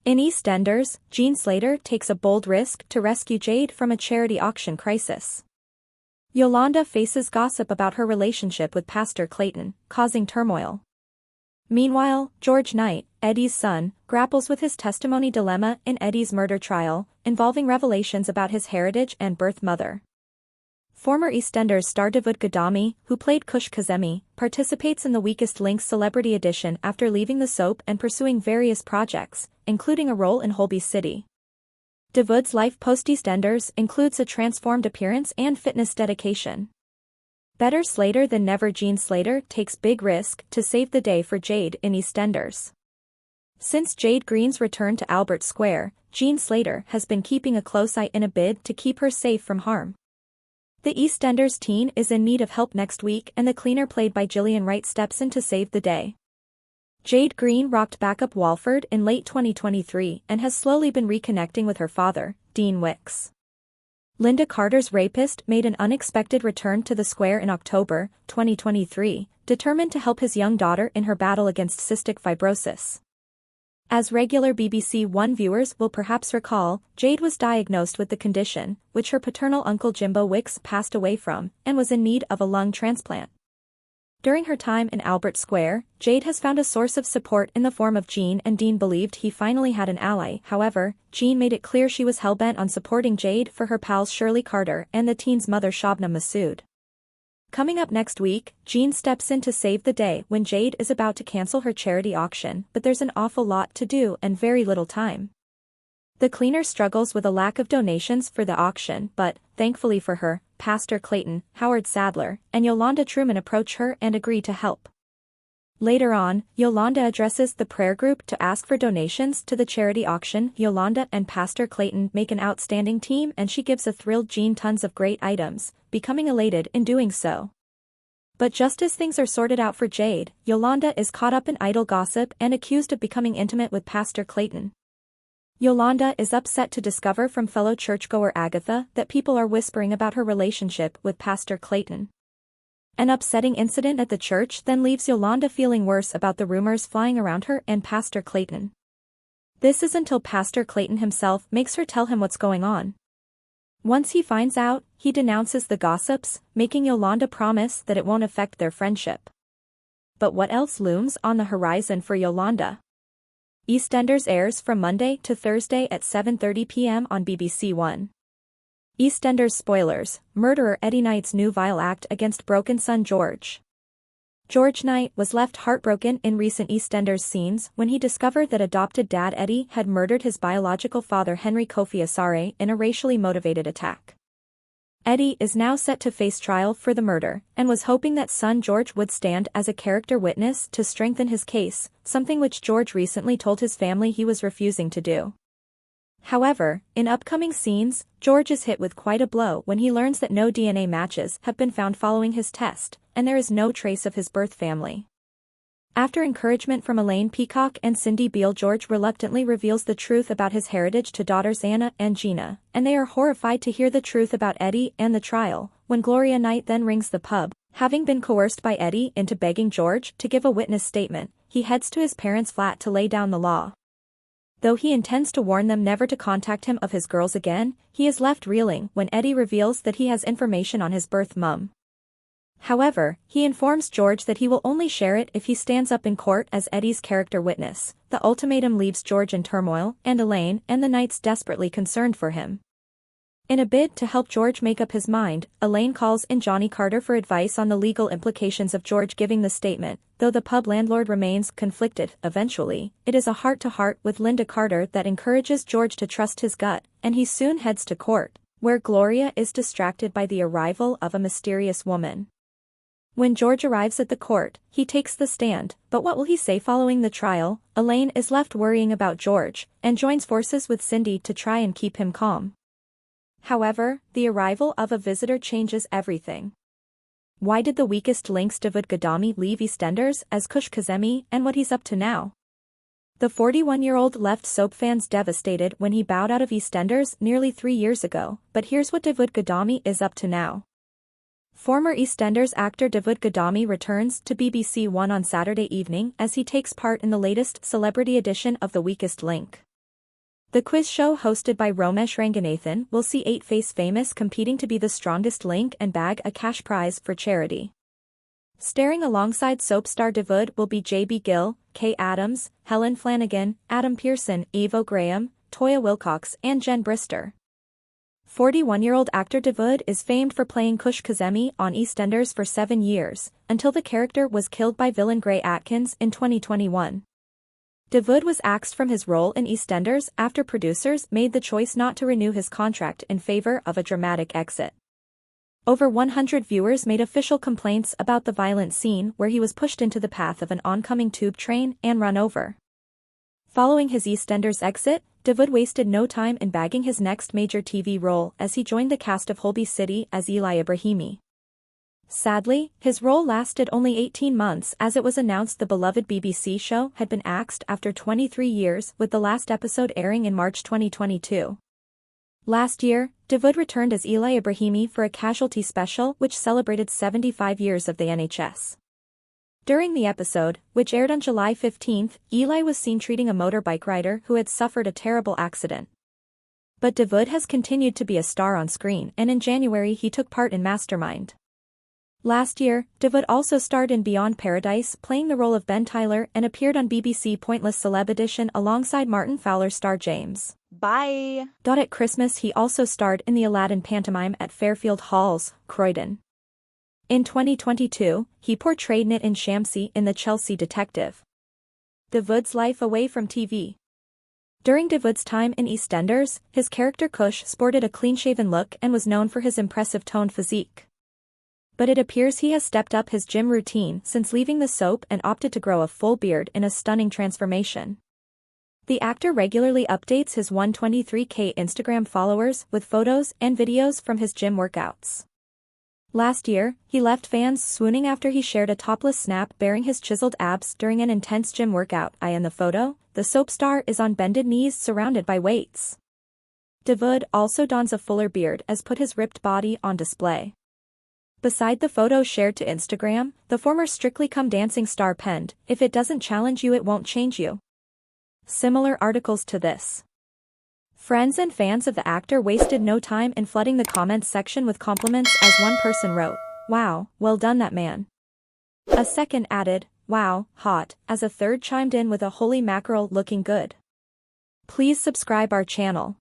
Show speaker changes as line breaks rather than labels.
In EastEnders, Slater takes a bold risk to rescue Jade from a charity auction crisis. Yolanda faces gossip about her relationship with Pastor Clayton, causing turmoil. Meanwhile, George Knight, Eddie's son, grapples with his testimony dilemma in Eddie's murder trial, involving revelations about his heritage and birth mother. Former EastEnders star Davud Gadami, who played Kush Kazemi, participates in the Weakest Link's Celebrity Edition after leaving the soap and pursuing various projects, including a role in Holby City. Davud's life post-EastEnders includes a transformed appearance and fitness dedication. Better Slater than never. Slater takes big risk to save the day for Jade in EastEnders. Since Jade Green's return to Albert Square, Slater has been keeping a close eye in a bid to keep her safe from harm. The EastEnders teen is in need of help next week, and the cleaner played by Gillian Wright steps in to save the day. Jade Green rocked back up Walford in late 2023 and has slowly been reconnecting with her father, Dean Wicks. Linda Carter's rapist made an unexpected return to the square in October 2023, determined to help his young daughter in her battle against cystic fibrosis. As regular BBC One viewers will perhaps recall, Jade was diagnosed with the condition, which her paternal uncle Jimbo Wicks passed away from, and was in need of a lung transplant. During her time in Albert Square, Jade has found a source of support in the form of Gene, and Dean believed he finally had an ally. However, Gene made it clear she was hell-bent on supporting Jade for her pals Shirley Carter and the teen's mother Shabnam Masood. Coming up next week, Gene steps in to save the day when Jade is about to cancel her charity auction, but there's an awful lot to do and very little time. The cleaner struggles with a lack of donations for the auction, but, thankfully for her, Pastor Clayton, Howard Sadler, and Yolanda Truman approach her and agree to help. Later on, Yolanda addresses the prayer group to ask for donations to the charity auction. Yolanda and Pastor Clayton make an outstanding team, and she gives a thrilled Gene tons of great items, becoming elated in doing so. But just as things are sorted out for Jade, Yolanda is caught up in idle gossip and accused of becoming intimate with Pastor Clayton. Yolanda is upset to discover from fellow churchgoer Agatha that people are whispering about her relationship with Pastor Clayton. An upsetting incident at the church then leaves Yolanda feeling worse about the rumors flying around her and Pastor Clayton. This is until Pastor Clayton himself makes her tell him what's going on. Once he finds out, he denounces the gossips, making Yolanda promise that it won't affect their friendship. But what else looms on the horizon for Yolanda? EastEnders airs from Monday to Thursday at 7:30 p.m. on BBC One. EastEnders spoilers: murderer Eddie Knight's new vile act against broken son George. George Knight was left heartbroken in recent EastEnders scenes when he discovered that adopted dad Eddie had murdered his biological father Henry Kofi Asare in a racially motivated attack. Eddie is now set to face trial for the murder, and was hoping that son George would stand as a character witness to strengthen his case, something which George recently told his family he was refusing to do. However, in upcoming scenes, George is hit with quite a blow when he learns that no DNA matches have been found following his test, and there is no trace of his birth family. After encouragement from Elaine Peacock and Cindy Beale, George reluctantly reveals the truth about his heritage to daughters Anna and Gina, and they are horrified to hear the truth about Eddie and the trial. When Gloria Knight then rings the pub, having been coerced by Eddie into begging George to give a witness statement, he heads to his parents' flat to lay down the law. Though he intends to warn them never to contact him of his girls again, he is left reeling when Eddie reveals that he has information on his birth mum. However, he informs George that he will only share it if he stands up in court as Eddie's character witness. The ultimatum leaves George in turmoil, and Elaine and the Knights desperately concerned for him. In a bid to help George make up his mind, Elaine calls in Johnny Carter for advice on the legal implications of George giving the statement. Though the pub landlord remains conflicted, eventually, it is a heart-to-heart with Linda Carter that encourages George to trust his gut, and he soon heads to court, where Gloria is distracted by the arrival of a mysterious woman. When George arrives at the court, he takes the stand, but what will he say following the trial? Elaine is left worrying about George, and joins forces with Cindy to try and keep him calm. However, the arrival of a visitor changes everything. Why did the Weakest Link's Davud Gadami leave EastEnders as Kush Kazemi, and what he's up to now? The 41-year-old left soap fans devastated when he bowed out of EastEnders nearly 3 years ago, but here's what Davud Gadami is up to now. Former EastEnders actor Davud Gadami returns to BBC One on Saturday evening as he takes part in the latest celebrity edition of The Weakest Link. The quiz show hosted by Romesh Ranganathan will see 8 face-famous competing to be the strongest link and bag a cash prize for charity. Starring alongside soap star David will be J.B. Gill, Kay Adams, Helen Flanagan, Adam Pearson, Evo Graham, Toya Wilcox and Jen Brister. 41-year-old actor David is famed for playing Kush Kazemi on EastEnders for 7 years, until the character was killed by villain Gray Atkins in 2021. David was axed from his role in EastEnders after producers made the choice not to renew his contract in favor of a dramatic exit. Over 100 viewers made official complaints about the violent scene where he was pushed into the path of an oncoming tube train and run over. Following his EastEnders exit, David wasted no time in bagging his next major TV role as he joined the cast of Holby City as Eli Ibrahimi. Sadly, his role lasted only 18 months as it was announced the beloved BBC show had been axed after 23 years, with the last episode airing in March 2022. Last year, David returned as Eli Ibrahimi for a casualty special which celebrated 75 years of the NHS. During the episode, which aired on July 15, Eli was seen treating a motorbike rider who had suffered a terrible accident. But David has continued to be a star on screen, and in January he took part in Mastermind. Last year, David also starred in Beyond Paradise, playing the role of Ben Tyler, and appeared on BBC Pointless Celeb Edition alongside Martin Fowler star James.
Bye.
At Christmas he also starred in the Aladdin pantomime at Fairfield Halls, Croydon. In 2022, he portrayed Nit in Shamsi in The Chelsea Detective. David's life away from TV. During David's time in EastEnders, his character Kush sported a clean-shaven look and was known for his impressive toned physique. But it appears he has stepped up his gym routine since leaving the soap and opted to grow a full beard in a stunning transformation. The actor regularly updates his 123K Instagram followers with photos and videos from his gym workouts. Last year, he left fans swooning after he shared a topless snap bearing his chiseled abs during an intense gym workout. In the photo, the soap star is on bended knees surrounded by weights. David also dons a fuller beard as put his ripped body on display. Beside the photo shared to Instagram, the former Strictly Come Dancing star penned, "If it doesn't challenge you, it won't change you." Similar articles to this. Friends and fans of the actor wasted no time in flooding the comments section with compliments, as one person wrote, "Wow, well done that man." A second added, "Wow, hot," as a third chimed in with a "Holy mackerel, looking good." Please subscribe our channel.